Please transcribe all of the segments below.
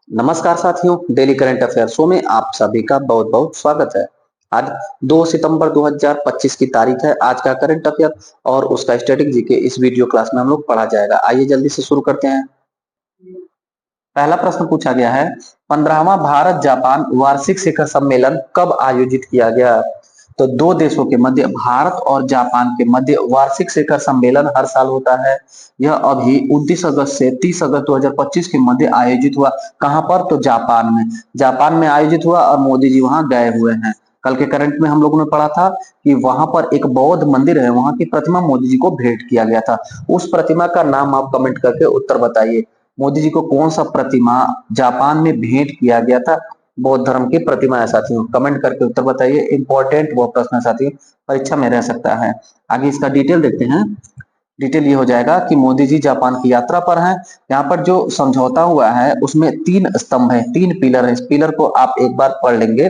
नमस्कार साथियों, daily current affair show में आप सभी का बहुत बहुत स्वागत है। आज 2 सितंबर 2025 की तारीख है। आज का करंट अफेयर और उसका स्टैटिक जीके इस वीडियो क्लास में हम लोग पढ़ा जाएगा। आइए जल्दी से शुरू करते हैं। पहला प्रश्न पूछा गया है, 15वां भारत जापान वार्षिक शिखर सम्मेलन कब आयोजित किया गया? तो दो देशों के मध्य, भारत और जापान के मध्य वार्षिक शिखर सम्मेलन हर साल होता है। यह अभी 29 अगस्त से 30 अगस्त 2025 के मध्य आयोजित हुआ। कहां पर? तो जापान में। जापान में आयोजित हुआ और मोदी जी वहां गए हुए हैं। कल के करंट में हम लोगों ने पढ़ा था कि वहां पर एक बौद्ध मंदिर है, वहां की प्रतिमा मोदी जी को भेंट किया गया था। उस प्रतिमा का नाम आप कमेंट करके उत्तर बताइए। मोदी जी को कौन सा प्रतिमा जापान में भेंट किया गया था? बौद्ध धर्म की प्रतिमा है साथियों। कमेंट करके उत्तर बताइए। इंपॉर्टेंट वो प्रश्न है साथियों, परीक्षा में रह सकता है। आगे इसका डिटेल देखते हैं। डिटेल ये हो जाएगा कि मोदी जी जापान की यात्रा पर हैं। यहाँ पर जो समझौता हुआ है उसमें 3 स्तंभ है, 3 पिलर है। इस पिलर को आप एक बार पढ़ लेंगे।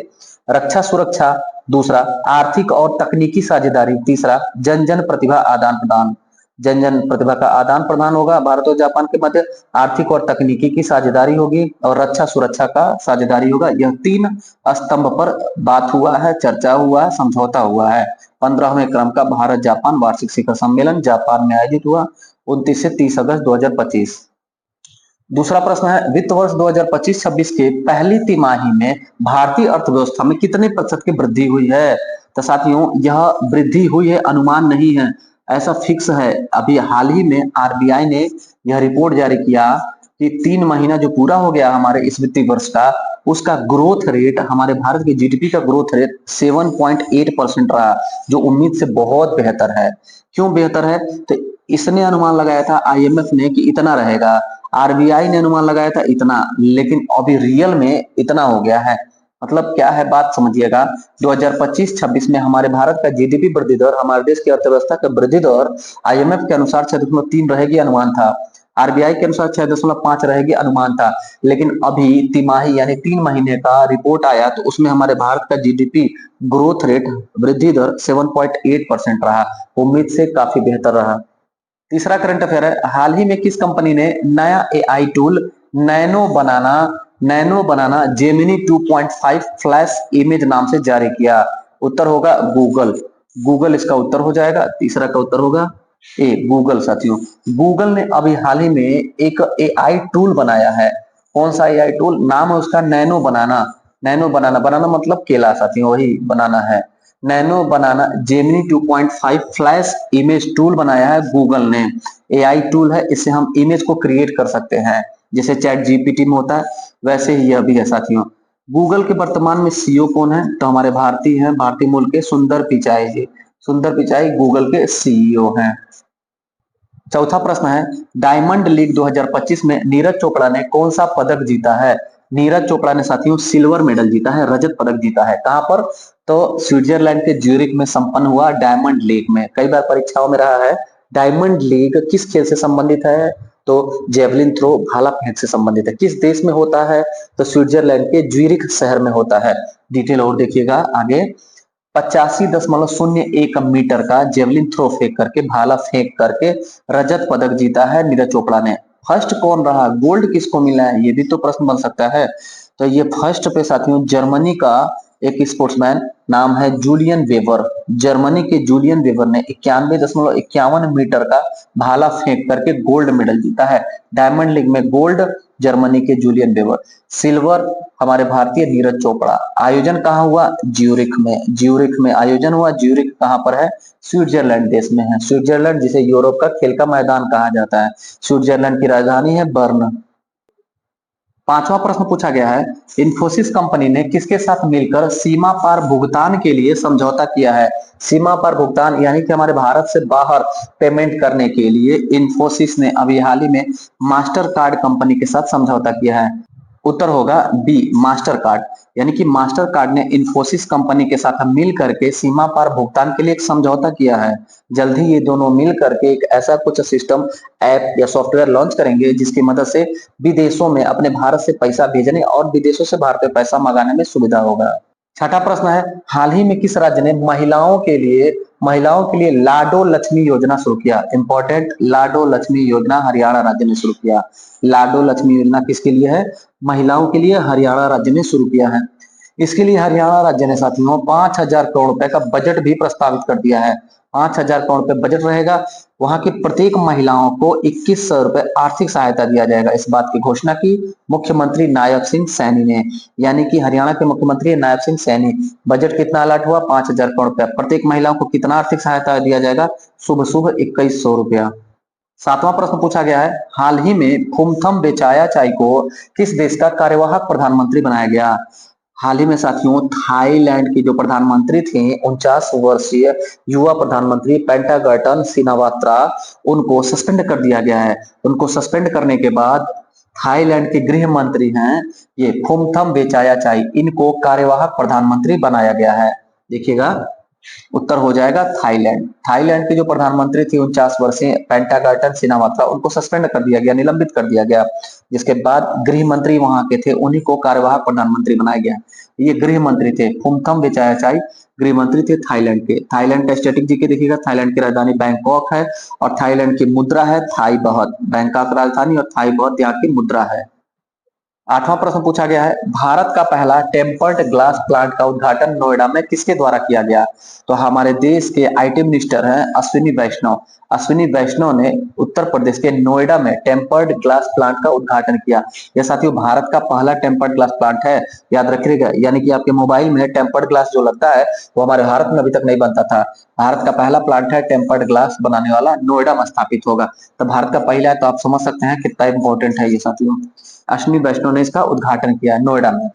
रक्षा सुरक्षा, दूसरा आर्थिक और तकनीकी साझेदारी, तीसरा जन जन प्रतिभा आदान प्रदान। जन जन प्रतिभा का आदान प्रदान होगा भारत और जापान के मध्य, आर्थिक और तकनीकी की साझेदारी होगी और रक्षा सुरक्षा का साझेदारी होगा। यह 3 स्तंभ पर बात हुआ है, चर्चा हुआ है, समझौता हुआ है। 15वें क्रम का भारत जापान वार्षिक शिखर सम्मेलन जापान में आयोजित हुआ 29 से 30 अगस्त 2025। दूसरा प्रश्न है, वित्त वर्ष 2025-26 के पहली तिमाही में भारतीय अर्थव्यवस्था में कितने प्रतिशत की वृद्धि हुई है? तो साथियों, यह वृद्धि हुई है, अनुमान नहीं है, ऐसा फिक्स है। अभी हाल ही में आरबीआई ने यह रिपोर्ट जारी किया कि 3 महीना जो पूरा हो गया हमारे इस वित्तीय वर्ष का, उसका ग्रोथ रेट, हमारे भारत की जीडीपी का ग्रोथ रेट 7.8% रहा, जो उम्मीद से बहुत बेहतर है। क्यों बेहतर है? तो इसने अनुमान लगाया था आईएमएफ ने कि इतना रहेगा, आरबीआई ने अनुमान लगाया था इतना, लेकिन अभी रियल में इतना हो गया है। मतलब क्या है बात समझिएगा। 2025-26 में हमारे भारत का जीडीपी वृद्धि दर, हमारे देश की अर्थव्यवस्था का वृद्धि दर आईएमएफ के अनुसार 6.3 रहेगी, अनुमान था। आरबीआई के अनुसार 6.5 रहेगी, अनुमान था। लेकिन अभी तिमाही यानी 3 महीने का रिपोर्ट आया तो उसमें हमारे भारत का जीडीपी ग्रोथ रेट, वृद्धि दर 7.8% रहा, उम्मीद से काफी बेहतर रहा। तीसरा करंट अफेयर है, हाल ही में किस कंपनी ने नया एआई टूल नैनो बनाना जेमिनी 2.5 फ्लैश इमेज नाम से जारी किया? उत्तर होगा गूगल। गूगल इसका उत्तर हो जाएगा। तीसरा का उत्तर होगा ए, गूगल। साथियों, गूगल ने अभी हाल ही में एक एआई टूल बनाया है। कौन सा एआई टूल? नाम है उसका नैनो बनाना। नैनो बनाना, बनाना मतलब केला साथियों, वही बनाना है। नैनो बनाना जेमिनी 2.5 फ्लैश इमेज टूल बनाया है गूगल ने। एआई टूल है, इससे हम इमेज को क्रिएट कर सकते हैं, जैसे चैट जीपीटी में होता है वैसे ही यह भी है साथियों। गूगल के वर्तमान में सीईओ कौन है? तो हमारे भारतीय हैं, भारतीय मूल के सुंदर पिचाई जी। सुंदर पिचाई गूगल के सीईओ हैं। चौथा प्रश्न है, डायमंड लीग 2025 में नीरज चोपड़ा ने कौन सा पदक जीता है? नीरज चोपड़ा ने साथियों सिल्वर मेडल जीता है, रजत पदक जीता है। कहां पर? तो स्विट्जरलैंड के ज्यूरिख में संपन्न हुआ डायमंड लीग में। कई बार परीक्षाओं में रहा है। डायमंड लीग किस खेल से संबंधित है? तो जेवलिन थ्रो, भाला फेंक से संबंधित है। किस देश में होता है? तो स्विट्जरलैंड के ज्यूरिख शहर में होता है। डिटेल और देखिएगा आगे। 85.01 मीटर का जेवलिन थ्रो फेंक करके, भाला फेंक करके रजत पदक जीता है नीरज चोपड़ा ने। फर्स्ट कौन रहा? गोल्ड किसको मिला है? ये भी तो प्रश्न बन सकता है। तो ये फर्स्ट पे साथियों जर्मनी का एक स्पोर्ट्समैन, नाम है जूलियन वेबर। जर्मनी के जूलियन वेबर ने 91.51 मीटर का भाला फेंक करके गोल्ड मेडल जीता है। डायमंड लीग में गोल्ड जर्मनी के जूलियन वेबर, सिल्वर हमारे भारतीय नीरज चोपड़ा। आयोजन कहाँ हुआ? ज्यूरिख में। ज्यूरिख में आयोजन हुआ। ज्यूरिख कहाँ पर है? स्विट्जरलैंड देश में है। स्विट्जरलैंड जिसे यूरोप का खेल का मैदान कहा जाता है। स्विट्जरलैंड की राजधानी है बर्न। पांचवा प्रश्न पूछा गया है, इंफोसिस कंपनी ने किसके साथ मिलकर सीमा पार भुगतान के लिए समझौता किया है? सीमा पार भुगतान यानी कि हमारे भारत से बाहर पेमेंट करने के लिए इंफोसिस ने अभी हाल ही में मास्टर कार्ड कंपनी के साथ समझौता किया है। उत्तर होगा बी, मास्टर कार्ड। यानी कि मास्टर कार्ड ने इंफोसिस कंपनी के साथ मिल करके सीमा पार भुगतान के लिए एक समझौता किया है। जल्द ही ये दोनों मिल करके एक ऐसा कुछ सिस्टम, ऐप या सॉफ्टवेयर लॉन्च करेंगे जिसकी मदद से विदेशों में अपने भारत से पैसा भेजने और विदेशों से भारत में पैसा मंगाने में सुविधा होगा। छठा प्रश्न है, हाल ही में किस राज्य ने महिलाओं के लिए लाडो लक्ष्मी योजना शुरू किया? इंपॉर्टेंट, लाडो लक्ष्मी योजना हरियाणा राज्य ने शुरू किया। लाडो लक्ष्मी योजना किसके लिए है? महिलाओं के लिए हरियाणा राज्य ने शुरू किया है। इसके लिए हरियाणा राज्य ने साथियों 5,000 करोड़ रुपए का बजट भी प्रस्तावित कर दिया है। 5,000 करोड़ रुपए बजट रहेगा। वहां की प्रत्येक महिलाओं को 2,100 रुपए आर्थिक सहायता दिया जाएगा। इस बात की घोषणा की मुख्यमंत्री नायब सिंह सैनी ने, यानी कि हरियाणा के मुख्यमंत्री नायब सिंह सैनी। बजट कितना अलर्ट हुआ? 5,000 करोड़ रुपया। प्रत्येक महिलाओं को कितना आर्थिक सहायता दिया जाएगा? शुभ शुभ 2,100 रुपया। सातवां प्रश्न पूछा गया है, हाल ही में फुमथम बेचाया को किस देश का कार्यवाहक प्रधानमंत्री बनाया गया? हाल ही में साथियों थाईलैंड के जो प्रधानमंत्री थे 49 वर्षीय युवा प्रधानमंत्री पेंटागर्टन सिनावात्रा, उनको सस्पेंड कर दिया गया है। उनको सस्पेंड करने के बाद थाईलैंड के गृह मंत्री हैं ये फुमथम बेचाया, इनको कार्यवाहक प्रधानमंत्री बनाया गया है। देखिएगा उत्तर हो जाएगा थाईलैंड। थाईलैंड के जो प्रधानमंत्री थे 49 वर्षीय पेंटागर्टन सिनावात्रा, उनको सस्पेंड कर दिया गया, निलंबित कर दिया गया। जिसके बाद गृह मंत्री वहां के थे, उन्हीं को कार्यवाहक प्रधानमंत्री बनाया गया। ये गृह मंत्री थे फुमथम बेचाया, गृह मंत्री थे थाईलैंड के। थाईलैंड का स्टैटिक जीके देखिएगा, थाईलैंड की राजधानी बैंकॉक है और थाईलैंड की मुद्रा है थाई बहत। बैंकॉक राजधानी और थाई बहत यहाँ की मुद्रा है। आठवां प्रश्न पूछा गया है, भारत का पहला टेम्पर्ड ग्लास प्लांट का उद्घाटन नोएडा में किसके द्वारा किया गया? तो हमारे देश के आईटी मिनिस्टर हैं अश्विनी वैष्णव। अश्विनी वैष्णव ने उत्तर प्रदेश के नोएडा में टेम्पर्ड ग्लास प्लांट का उद्घाटन किया। यह साथियों भारत का पहला टेम्पर्ड ग्लास प्लांट है, याद रखिएगा। यानी कि आपके मोबाइल में टेम्पर्ड ग्लास जो लगता है वो हमारे भारत में अभी तक नहीं बनता था। भारत का पहला प्लांट है टेम्पर्ड ग्लास बनाने वाला, नोएडा में स्थापित होगा। तो भारत का पहला है, तो आप समझ सकते हैं कितना इंपॉर्टेंट है ये साथियों। अश्विनी वैष्णव ने इसका उद्घाटन किया है नोएडा में।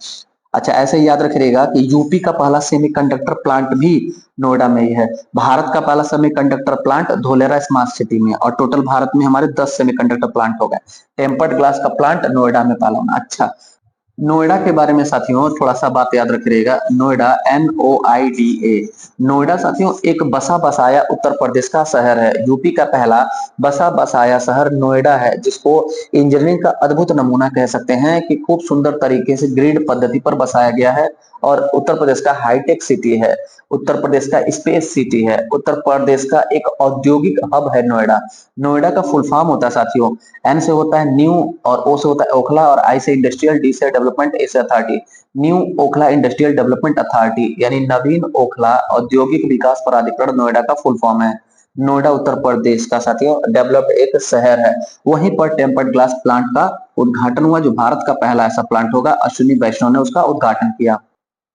अच्छा, ऐसे ही याद रखिएगा कि यूपी का पहला सेमीकंडक्टर प्लांट भी नोएडा में ही है। भारत का पहला semiconductor plant Dholera smart city में, और टोटल भारत में हमारे 10 सेमीकंडक्टर प्लांट हो गए। टेम्पर्ड ग्लास का प्लांट नोएडा में पाला। अच्छा, नोएडा के बारे में साथियों थोड़ा सा बात याद रखिएगा। नोएडा NOIDA, नोएडा साथियों एक बसा बसाया उत्तर प्रदेश का शहर है। यूपी का पहला बसा बसाया शहर नोएडा है, जिसको इंजीनियरिंग का अद्भुत नमूना कह सकते हैं कि खूब सुंदर तरीके से ग्रिड पद्धति पर बसाया गया है। और उत्तर प्रदेश का हाईटेक सिटी है, उत्तर प्रदेश का स्पेस सिटी है, उत्तर प्रदेश का एक औद्योगिक हब है नोएडा। नोएडा का फुल फॉर्म होता है साथियों, एन से होता है न्यू, और ओ से होता है ओखला, और आई से इंडस्ट्रियल, डी से डेवलपमेंट, ए से authority. New Okhla industrial development authority, यानी नवीन ओखला औद्योगिक विकास प्राधिकरण नोएडा का फुल फॉर्म है। नोएडा उत्तर प्रदेश का साथियों डेवलप्ड एक शहर है। वहीं पर टेम्पर्ड ग्लास प्लांट का उद्घाटन हुआ, जो भारत का पहला ऐसा प्लांट होगा। अश्विनी वैष्णव ने उसका उद्घाटन किया।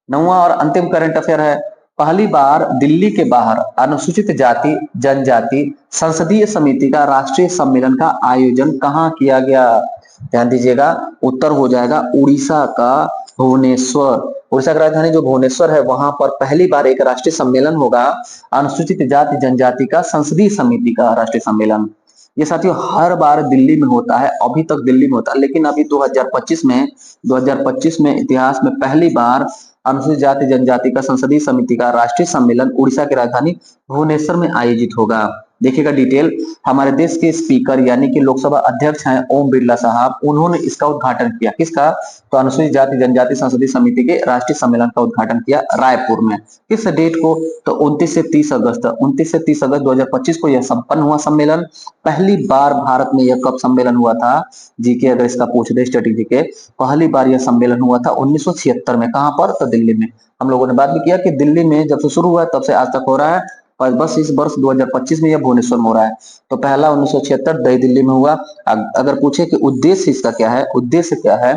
नौवां और अंतिम करंट अफेयर है, पहली बार दिल्ली के बाहर अनुसूचित जाति जनजाति संसदीय समिति का राष्ट्रीय सम्मेलन का आयोजन कहाँ किया गया? ध्यान दीजिएगा, उत्तर हो जाएगा उड़ीसा का भुवनेश्वर। उड़ीसा की राजधानी जो भुवनेश्वर है, वहां पर पहली बार एक राष्ट्रीय सम्मेलन होगा, अनुसूचित जाति जनजाति का संसदीय समिति का राष्ट्रीय सम्मेलन। ये साथियों हर बार दिल्ली में होता है, अभी तक दिल्ली में होता है, लेकिन अभी 2025 में इतिहास में पहली बार अनुसूचित जाति जनजाति का संसदीय समिति का राष्ट्रीय सम्मेलन उड़ीसा की राजधानी भुवनेश्वर में आयोजित होगा। देखिएगा डिटेल, हमारे देश के स्पीकर यानी कि लोकसभा अध्यक्ष हैं ओम बिरला साहब, उन्होंने इसका उद्घाटन किया। किसका? तो अनुसूचित जाति जनजाति संसदीय समिति के राष्ट्रीय सम्मेलन का उद्घाटन किया रायपुर में। किस डेट को? तो 29 से 30 अगस्त 2025 को यह संपन्न हुआ सम्मेलन। पहली बार भारत में यह कब सम्मेलन हुआ था? जीके अगर इसका पूछ दे स्टैटिक जीके, पहली बार यह सम्मेलन हुआ था 1976 में। कहां पर? तो दिल्ली में। हम लोगों ने बात भी किया कि दिल्ली में जब से शुरू हुआ तब से आज तक हो रहा है, और बस इस वर्ष 2025 में यह भुवनेश्वर में हो रहा है। तो पहला 1976 नई दिल्ली में हुआ। अगर पूछे कि उद्देश्य इसका क्या है, उद्देश्य क्या है,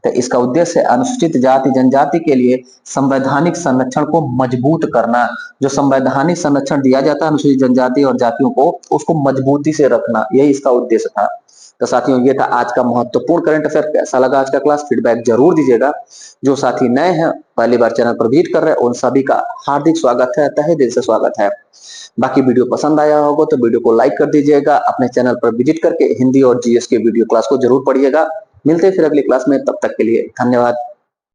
तो इसका उद्देश्य अनुसूचित जाति जनजाति के लिए संवैधानिक संरक्षण को मजबूत करना। जो संवैधानिक संरक्षण दिया जाता है अनुसूचित जनजाति और जातियों को, उसको मजबूती से रखना, यही इसका उद्देश्य था। तो साथियों ये था आज का महत्वपूर्ण करंट अफेयर। कैसा लगा आज का क्लास? फीडबैक जरूर दीजिएगा। जो साथी नए हैं, पहली बार चैनल पर विजिट कर रहे हैं, उन सभी का हार्दिक स्वागत है, तहे दिल से स्वागत है। बाकी वीडियो पसंद आया होगा तो वीडियो को लाइक कर दीजिएगा। अपने चैनल पर विजिट करके हिंदी और जीएस के वीडियो क्लास को जरूर पढ़िएगा। मिलते हैं फिर अगली क्लास में, तब तक के लिए धन्यवाद।